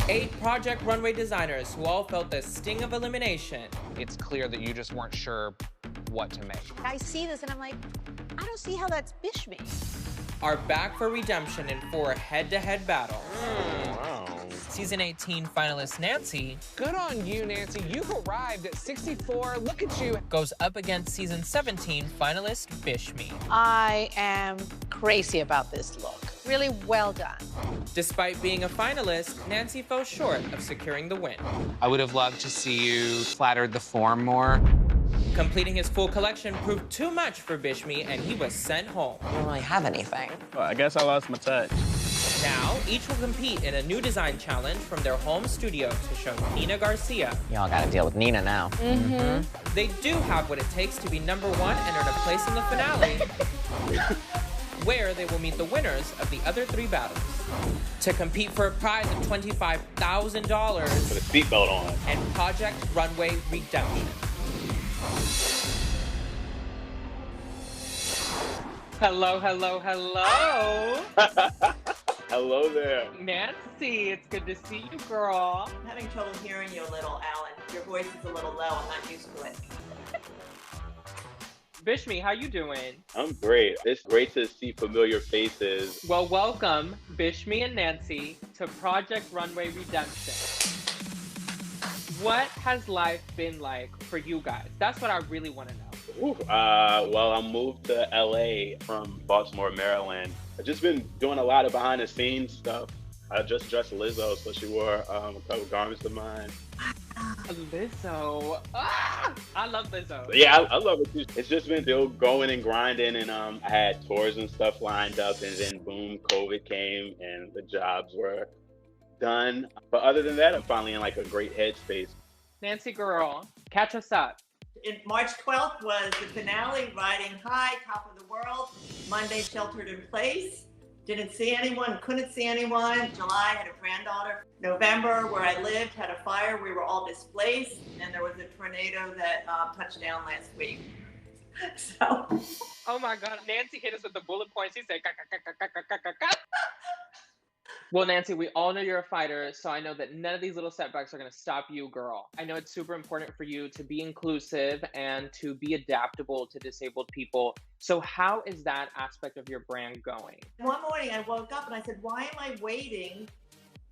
8 Project Runway designers who all felt the sting of elimination. It's clear that you just weren't sure what to make. I see this and I'm like, I don't see how that's Bishme. Are back for redemption in 4 head-to-head battles. Wow. Season 18 finalist Nancy, Good on you, Nancy. You've arrived at 64. Look at you. goes up against season 17 finalist Bishme. I am crazy about this look. Really well done. Despite being a finalist, Nancy fell short of securing the win. I would have loved to see you flattered the form more. Completing his full collection proved too much for Bishme, and he was sent home. I don't really have anything. Well, I guess I lost my touch. Now, each will compete in a new design challenge from their home studio to show Nina Garcia. Y'all gotta deal with Nina now. They do have what it takes to be #1 and earn a place in the finale, where they will meet the winners of the other 3 battles. To compete for a prize of $25,000 Put a seatbelt on. and Project Runway Redemption. Hello, hello, hello. Hello there. Nancy, it's good to see you, girl. I'm having trouble hearing you a little, Alan. Your voice is a little low. I'm not used to it. Bishme, how you doing? I'm great. It's great to see familiar faces. Well, welcome, Bishme and Nancy, to Project Runway Redemption. What has life been like for you guys? That's what I really want to know. Well, I moved to LA from Baltimore, Maryland. I've just been doing a lot of behind the scenes stuff. I just dressed Lizzo, so she wore a couple garments of mine. Lizzo. Ah! I love Lizzo. Yeah, I love it too. It's just been still going and grinding, and I had tours and stuff lined up, and then boom, COVID came, and the jobs were done. But other than that, I'm finally in like a great headspace. Nancy girl, catch us up. March 12th was the finale, riding high, top of the world. Monday, sheltered in place. Didn't see anyone, couldn't see anyone. July, had a granddaughter. November, where I lived, had a fire. We were all displaced. And there was a tornado that touched down last week. So. Oh my God, Nancy hit us with the bullet points. She said, Well, Nancy, we all know you're a fighter, so I know that none of these little setbacks are going to stop you, girl. I know it's super important for you to be inclusive and to be adaptable to disabled people. So how is that aspect of your brand going? One morning I woke up and I said, why am I waiting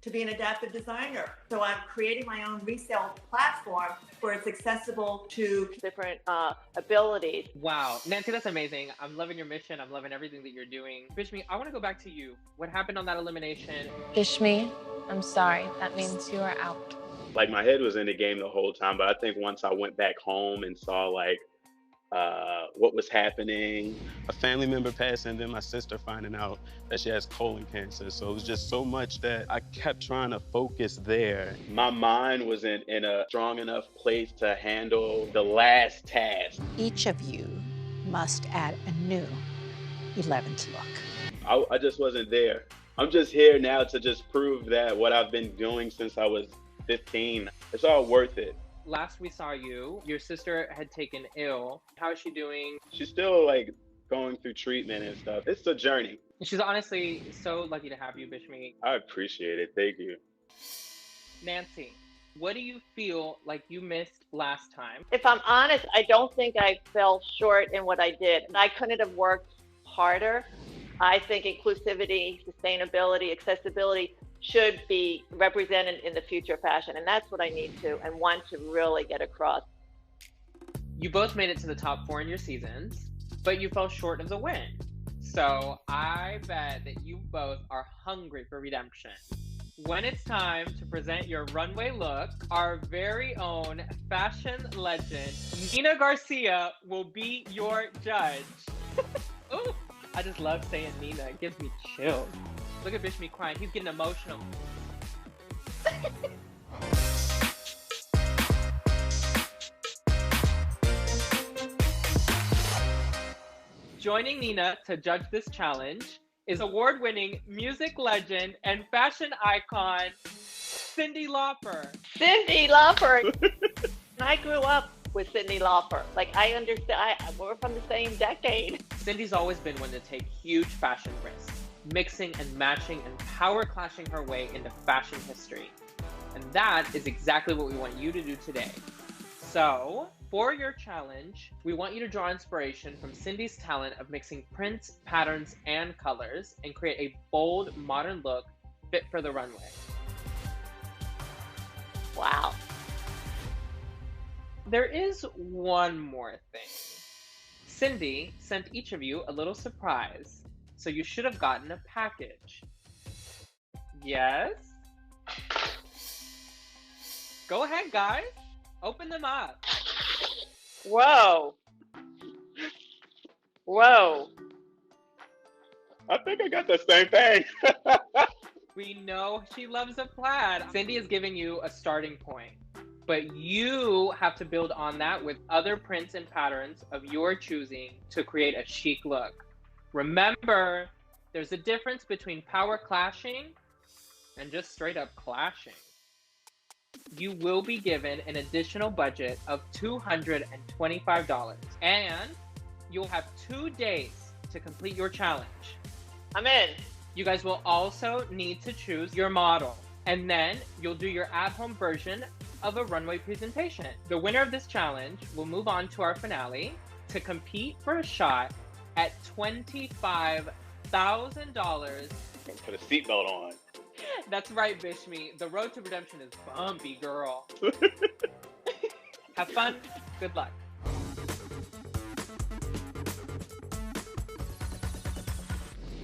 to be an adaptive designer? So I'm creating my own resale platform where it's accessible to different abilities. Wow, Nancy, that's amazing. I'm loving your mission. I'm loving everything that you're doing. Bishme, I want to go back to you. What happened on that elimination? Bishme, I'm sorry. That means you are out. Like my head was in the game the whole time, but I think once I went back home and saw like what was happening. A family member passed, and then my sister finding out that she has colon cancer. So it was just so much that I kept trying to focus there. My mind wasn't in a strong enough place to handle the last task. Each of you must add a new 11th look. I just wasn't there. I'm just here now to just prove that what I've been doing since I was 15, it's all worth it. Last we saw you, your sister had taken ill. How is she doing? She's still like going through treatment and stuff. It's a journey. She's honestly so lucky to have you, Bishme. I appreciate it. Thank you. Nancy, what do you feel like you missed last time? If I'm honest, I don't think I fell short in what I did. I couldn't have worked harder. I think inclusivity, sustainability, accessibility should be represented in the future of fashion. And that's what I need to and want to really get across. You both made it to the top 4 in your seasons, but you fell short of the win. So I bet that you both are hungry for redemption. When it's time to present your runway look, our very own fashion legend, Nina Garcia, will be your judge. Ooh, I just love saying Nina. It gives me chills. Look at Bishme crying. He's getting emotional. Joining Nina to judge this challenge is award-winning music legend and fashion icon, Cyndi Lauper. Cyndi Lauper! I grew up with Cyndi Lauper. Like, I understand, we're from the same decade. Cindy's always been one to take huge fashion risks. mixing and matching and power clashing her way into fashion history. And that is exactly what we want you to do today. So, for your challenge, we want you to draw inspiration from Cyndi's talent of mixing prints, patterns, and colors and create a bold, modern look fit for the runway. Wow. There is one more thing. Cyndi sent each of you a little surprise, so you should have gotten a package. Yes? Go ahead, guys. Open them up. Whoa. Whoa. I think I got the same thing. We know she loves a plaid. Cyndi is giving you a starting point, but you have to build on that with other prints and patterns of your choosing to create a chic look. Remember, there's a difference between power clashing and just straight up clashing. You will be given an additional budget of $225, and you'll have 2 days to complete your challenge. I'm in. You guys will also need to choose your model, and then you'll do your at-home version of a runway presentation. The winner of this challenge will move on to our finale to compete for a shot at $25,000. Put a seatbelt on. That's right, Bishme. The road to redemption is bumpy, girl. Have fun. Good luck.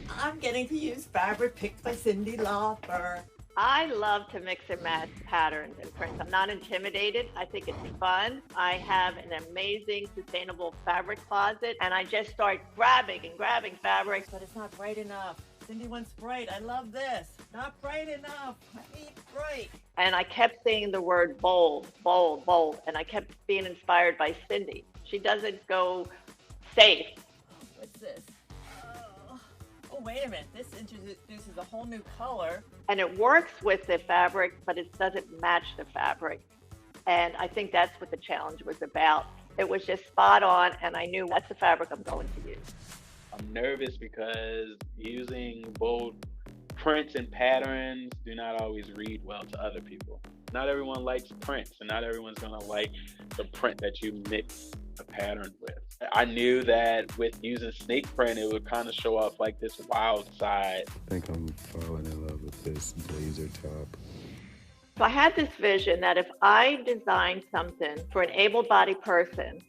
I'm getting to use fabric picked by Cyndi Lauper. I love to mix and match patterns and prints. I'm not intimidated. I think it's fun. I have an amazing sustainable fabric closet, and I just start grabbing fabric. But it's not bright enough. Cyndi wants bright. I love this. Not bright enough. I need bright. And I kept saying the word bold, bold, bold, and I kept being inspired by Cyndi. She doesn't go safe. What's this? Oh, wait a minute. This introduces a whole new color. And it works with the fabric, but it doesn't match the fabric. And I think that's what the challenge was about. It was just spot on, and I knew that's the fabric I'm going to use. I'm nervous because using bold prints and patterns do not always read well to other people. Not everyone likes prints, and not everyone's gonna like the print that you mix a pattern with. I knew that with using snake print, it would kind of show off like this wild side. I think I'm falling in love with this blazer top. So I had this vision that if I designed something for an able-bodied person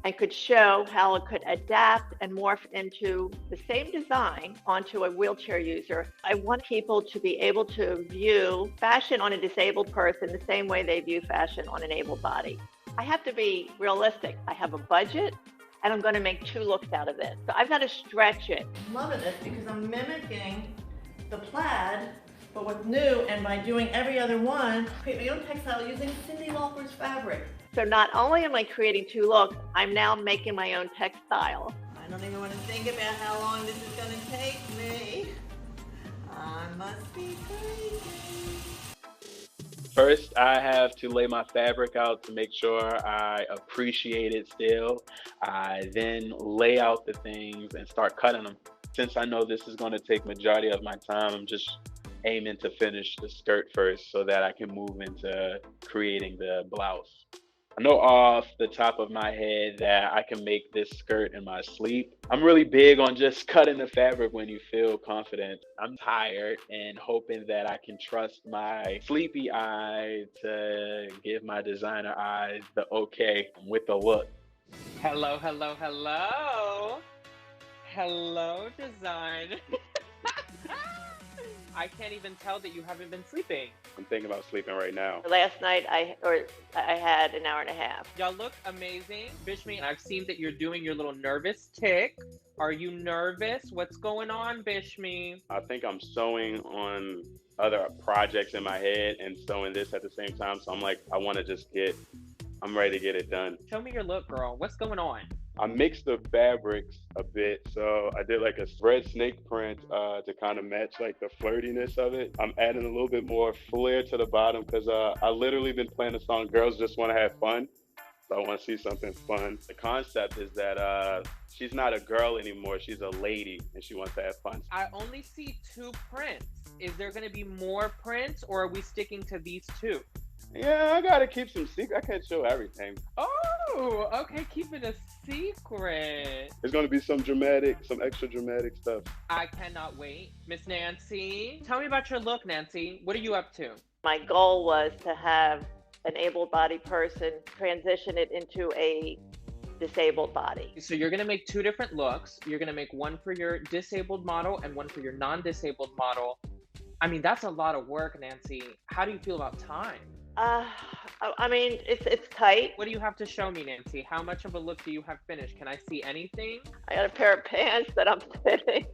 and could show how it could adapt and morph into the same design onto a wheelchair user, I want people to be able to view fashion on a disabled person the same way they view fashion on an able-bodied. I have to be realistic. I have a budget, and I'm going to make 2 looks out of this. So I've got to stretch it. I'm loving this because I'm mimicking the plaid, but what's new, and by doing every other one, create my own textile using Cyndi Lauper's fabric. So not only am I creating 2 looks, I'm now making my own textile. I don't even want to think about how long this is going to take me. I must be crazy. First, I have to lay my fabric out to make sure I appreciate it still. I then lay out the things and start cutting them. Since I know this is going to take majority of my time, I'm just aiming to finish the skirt first so that I can move into creating the blouse. I know off the top of my head that I can make this skirt in my sleep. I'm really big on just cutting the fabric when you feel confident. I'm tired and hoping that I can trust my sleepy eye to give my designer eyes the okay with the look. Hello, hello, hello. Hello, design. I can't even tell that you haven't been sleeping. I'm thinking about sleeping right now. Last night I had an hour and a half. Y'all look amazing. Bishme, I've seen that you're doing your little nervous tick. Are you nervous? What's going on, Bishme? I think I'm sewing on other projects in my head and sewing this at the same time. So I'm like, I'm ready to get it done. Show me your look, girl. What's going on? I mixed the fabrics a bit. So I did like a red snake print to kind of match like the flirtiness of it. I'm adding a little bit more flair to the bottom because I literally been playing the song Girls Just Want to Have Fun. So I want to see something fun. The concept is that she's not a girl anymore. She's a lady, and she wants to have fun. I only see 2 prints. Is there going to be more prints, or are we sticking to these 2? Yeah, I got to keep some secret. I can't show everything. Oh, okay. Keep it a secret. There's going to be some extra dramatic stuff. I cannot wait. Miss Nancy, tell me about your look, Nancy. What are you up to? My goal was to have an able-bodied person transition it into a disabled body. So you're going to make 2 different looks. You're going to make one for your disabled model and one for your non-disabled model. I mean, that's a lot of work, Nancy. How do you feel about time? I mean, it's tight. What do you have to show me, Nancy? How much of a look do you have finished? Can I see anything? I got a pair of pants that I'm fitting.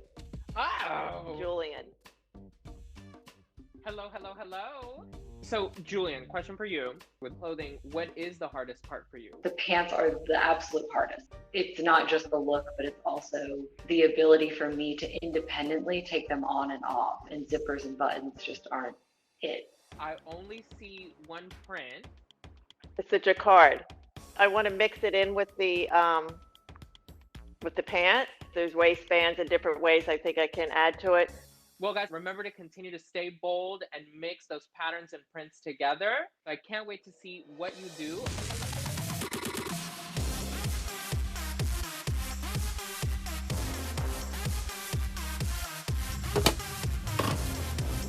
Oh! Julian. Hello, hello, hello. So, Julian, question for you. With clothing, what is the hardest part for you? The pants are the absolute hardest. It's not just the look, but it's also the ability for me to independently take them on and off. And zippers and buttons just aren't it. I only see 1 print. It's a jacquard. I want to mix it in with the pant. There's waistbands in different ways I think I can add to it. Well, guys, remember to continue to stay bold and mix those patterns and prints together. I can't wait to see what you do.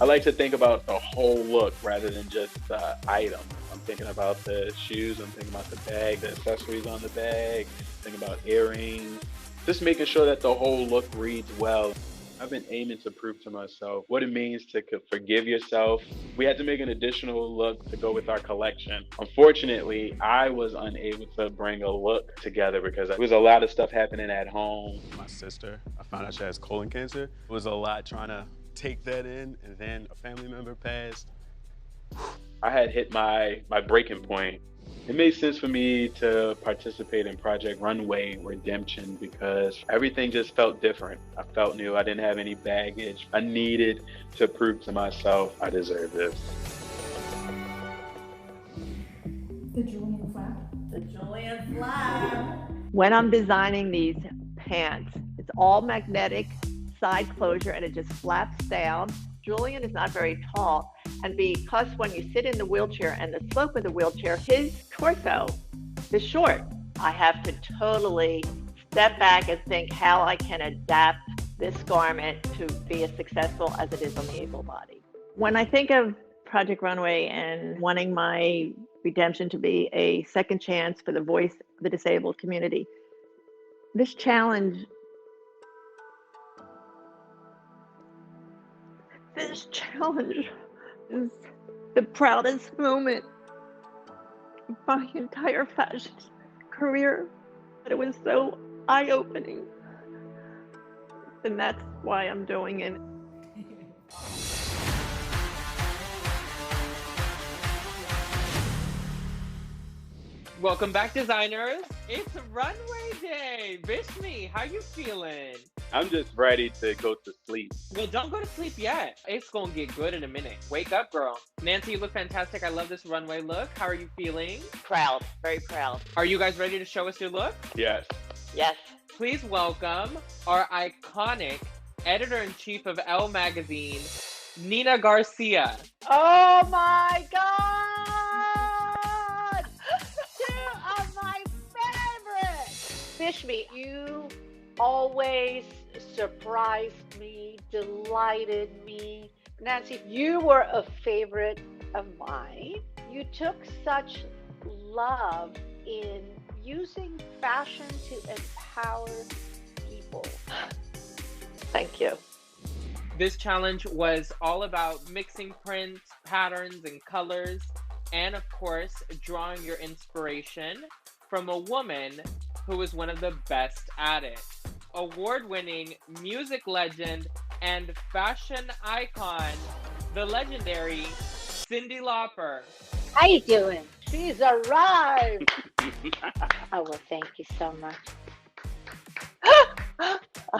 I like to think about the whole look rather than just the item. I'm thinking about the shoes, I'm thinking about the bag, the accessories on the bag, thinking about earrings, just making sure that the whole look reads well. I've been aiming to prove to myself what it means to forgive yourself. We had to make an additional look to go with our collection. Unfortunately, I was unable to bring a look together because there was a lot of stuff happening at home. My sister, I found out she has colon cancer. It was a lot trying to take that in, and then a family member passed. I had hit my breaking point. It made sense for me to participate in Project Runway Redemption because everything just felt different. I felt new. I didn't have any baggage. I needed to prove to myself I deserve this. The Julian flap. The Julian flap. When I'm designing these pants, it's all magnetic side closure and it just flaps down. Julian is not very tall, and because when you sit in the wheelchair and the slope of the wheelchair, his torso is short. I have to totally step back and think how I can adapt this garment to be as successful as it is on the able body. When I think of Project Runway and wanting my redemption to be a second chance for the voice of the disabled community, this challenge is the proudest moment of my entire fashion career. It was so eye-opening, and that's why I'm doing it. Welcome back, designers. It's runway day. Bishme, how you feeling? I'm just ready to go to sleep. Well, don't go to sleep yet. It's gonna get good in a minute. Wake up, girl. Nancy, you look fantastic. I love this runway look. How are you feeling? Proud, very proud. Are you guys ready to show us your look? Yes. Yes. Please welcome our iconic editor-in-chief of Elle magazine, Nina Garcia. Oh my God! Two of my favorites! Bishme, you always surprised me, delighted me. Nancy, you were a favorite of mine. You took such love in using fashion to empower people. Thank you. This challenge was all about mixing prints, patterns, and colors, and of course, drawing your inspiration from a woman who is one of the best at it. Award-winning music legend and fashion icon, the legendary Cyndi Lauper. How you doing? She's arrived. Oh, well, thank you so much.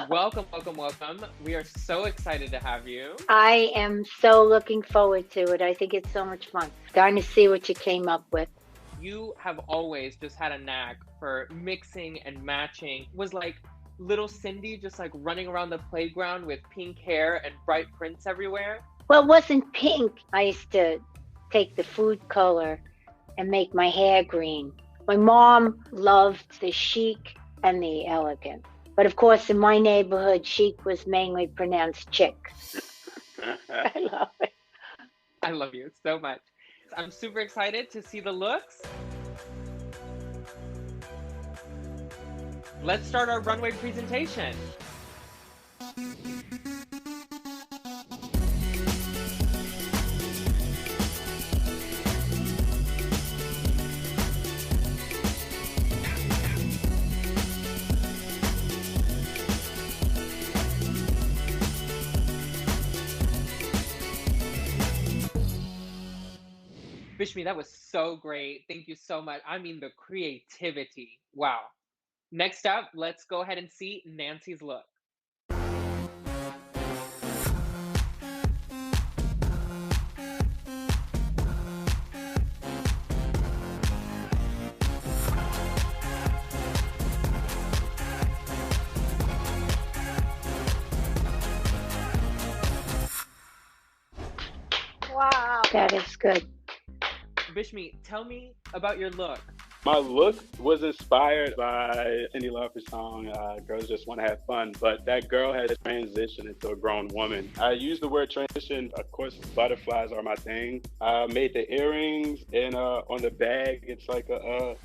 Welcome, welcome, welcome. We are so excited to have you. I am so looking forward to it. I think it's so much fun. Starting to see what you came up with. you have always just had a knack for mixing and matching. Was like little Cyndi just like running around the playground with pink hair and bright prints everywhere? Well, it wasn't pink. I used to take the food color and make my hair green. My mom loved the chic and the elegant. But of course, in my neighborhood, chic was mainly pronounced chick. I love it. I love you so much. I'm super excited to see the looks. Let's start our runway presentation. Bishme, that was so great. Thank you so much. I mean, the creativity. Wow. Next up, let's go ahead and see Nancy's look. Wow. That is good. Bishme, tell me about your look. My look was inspired by Cyndi Lauper's song, Girls Just Want to Have Fun, but that girl had transitioned into a grown woman. I used the word transition. Of course, butterflies are my thing. I made the earrings, and on the bag, it's like a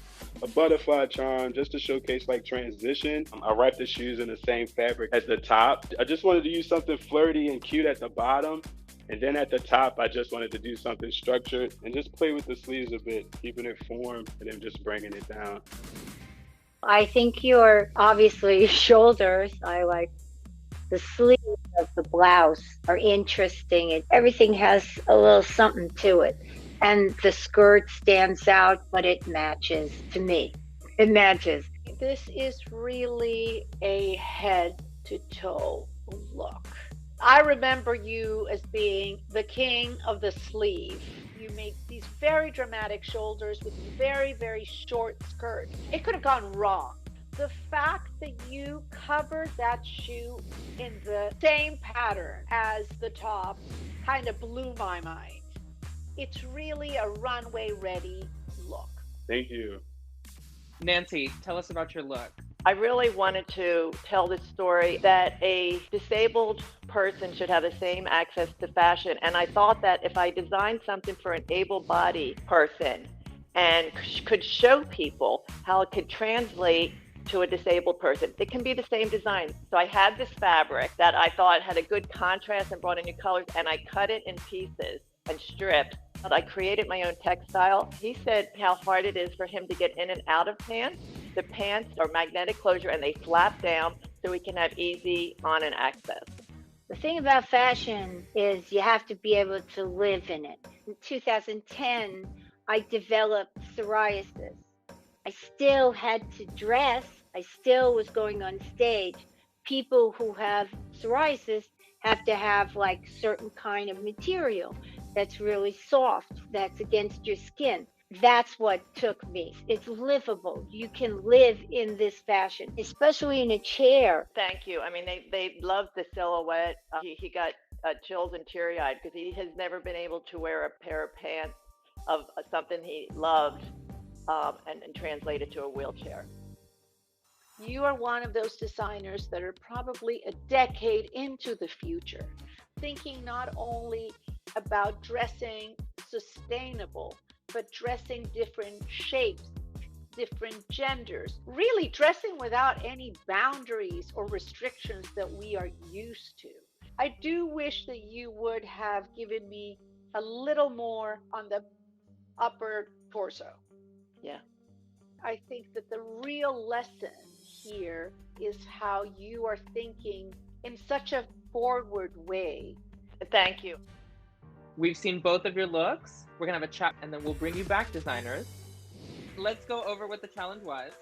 butterfly charm just to showcase like transition. I wrapped the shoes in the same fabric as the top. I just wanted to use something flirty and cute at the bottom. And then at the top, I just wanted to do something structured and just play with the sleeves a bit, keeping it form and then just bringing it down. I think your obviously shoulders, I like the sleeves of the blouse are interesting. And everything has a little something to it. And the skirt stands out, but it matches to me. It matches. This is really a head to toe look. I remember you as being the king of the sleeve. You made these very dramatic shoulders with very, very short skirt. It could have gone wrong. The fact that you covered that shoe in the same pattern as the top kind of blew my mind. It's really a runway ready look. Thank you. Nancy, tell us about your look. I really wanted to tell this story that a disabled person should have the same access to fashion. And I thought that if I designed something for an able-bodied person and could show people how it could translate to a disabled person, it can be the same design. So I had this fabric that I thought had a good contrast and brought in new colors, and I cut it in pieces and strips. But I created my own textile. He said how hard it is for him to get in and out of pants. The pants are magnetic closure and they flap down so we can have easy on and access. The thing about fashion is you have to be able to live in it. In 2010, I developed psoriasis. I still had to dress. I still was going on stage. People who have psoriasis have to have like certain kind of material that's really soft, that's against your skin. That's what took me. It's livable. You can live in this fashion, especially in a chair. Thank you. I mean, they loved the silhouette. He got chills and teary-eyed because he has never been able to wear a pair of pants of something he loved and translate it to a wheelchair. You are one of those designers that are probably a decade into the future, thinking not only about dressing sustainable, but dressing different shapes, different genders, really dressing without any boundaries or restrictions that we are used to. I do wish that you would have given me a little more on the upper torso. Yeah. I think that the real lesson here is how you are thinking in such a forward way. Thank you. We've seen both of your looks. We're gonna have a chat and then we'll bring you back, designers. Let's go over what the challenge was.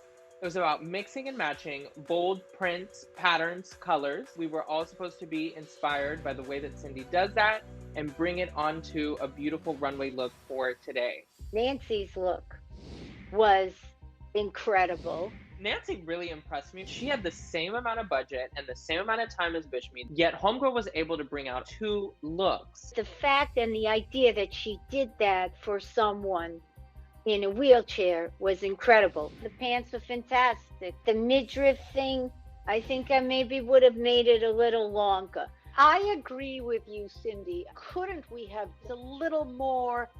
It was about mixing and matching bold prints, patterns, colors. We were all supposed to be inspired by the way that Cyndi does that and bring it onto a beautiful runway look for today. Nancy's look was incredible. Nancy really impressed me. She had the same amount of budget and the same amount of time as Bishme, yet Homegirl was able to bring out 2 looks. The fact and the idea that she did that for someone in a wheelchair was incredible. The pants were fantastic. The midriff thing, I think I maybe would have made it a little longer. I agree with you, Cyndi. Couldn't we have a little more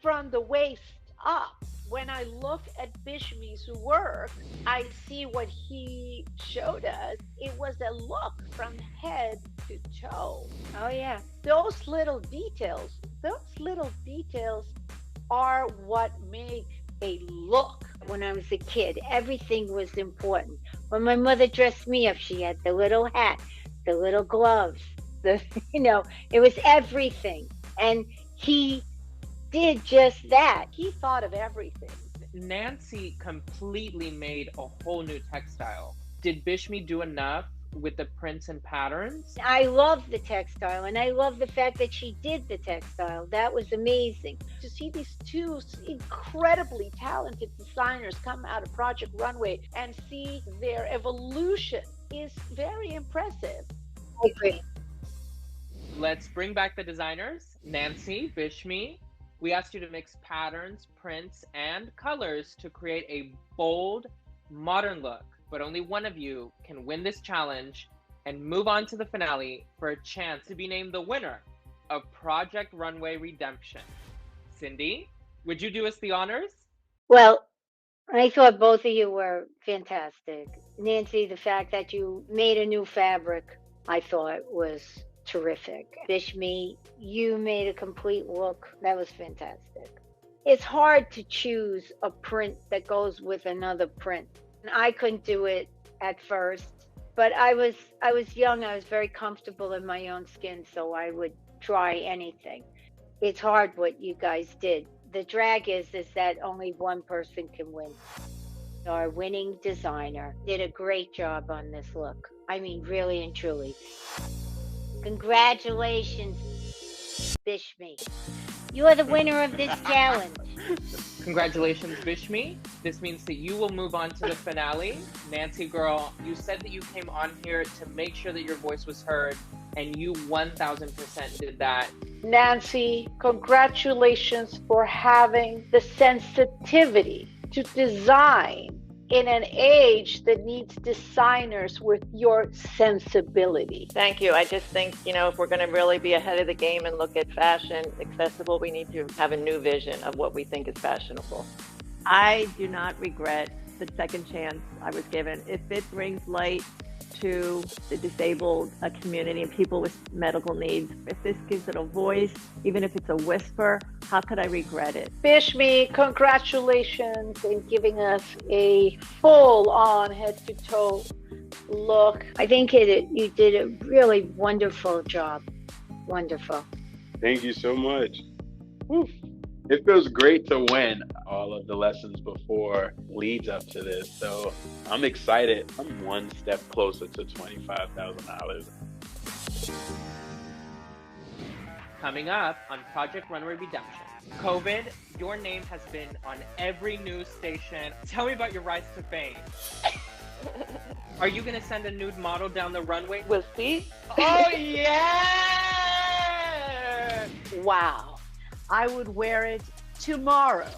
from the waist up? When I look at Bishme's work, I see what he showed us. It was a look from head to toe. Oh, yeah. Those little details are what make a look. When I was a kid, everything was important. When my mother dressed me up, she had the little hat, the little gloves, it was everything. And he did just that. He thought of everything. Nancy completely made a whole new textile. Did Bishme do enough with the prints and patterns? I love the textile, and I love the fact that she did the textile. That was amazing. To see these 2 incredibly talented designers come out of Project Runway and see their evolution is very impressive. I agree. Let's bring back the designers. Nancy, Bishme, we asked you to mix patterns, prints, and colors to create a bold, modern look. But only one of you can win this challenge and move on to the finale for a chance to be named the winner of Project Runway Redemption. Cyndi, would you do us the honors? Well, I thought both of you were fantastic. Nancy, the fact that you made a new fabric, I thought was terrific. Bishme, you made a complete look. That was fantastic. It's hard to choose a print that goes with another print. I couldn't do it at first, but I was young. I was very comfortable in my own skin, so I would try anything. It's hard what you guys did. The drag is that only one person can win. Our winning designer did a great job on this look. I mean, really and truly. Congratulations, Bishme. You are the winner of this challenge. Congratulations, Bishme. This means that you will move on to the finale. Nancy girl, you said that you came on here to make sure that your voice was heard, and you 1000% did that. Nancy, congratulations for having the sensitivity to design in an age that needs designers with your sensibility. Thank you. I just think, if we're going to really be ahead of the game and look at fashion accessible, we need to have a new vision of what we think is fashionable. I do not regret the second chance I was given. If it brings light to the disabled community and people with medical needs, if this gives it a voice, even if it's a whisper, how could I regret it? Bishme, congratulations in giving us a full-on head-to-toe look. I think you did a really wonderful job. Wonderful. Thank you so much. Woo. It feels great to win. All of the lessons before leads up to this. So I'm excited. I'm one step closer to $25,000. Coming up on Project Runway Redemption. COVID, your name has been on every news station. Tell me about your rise to fame. Are you going to send a nude model down the runway? We'll see. Oh, yeah! Wow. I would wear it tomorrow.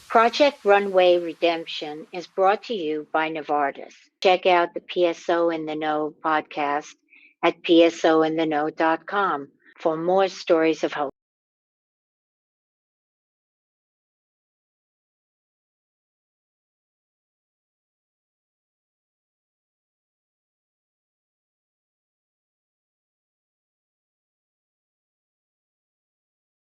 Project Runway Redemption is brought to you by Novartis. Check out the PSO in the Know podcast at psointheknow.com for more stories of hope.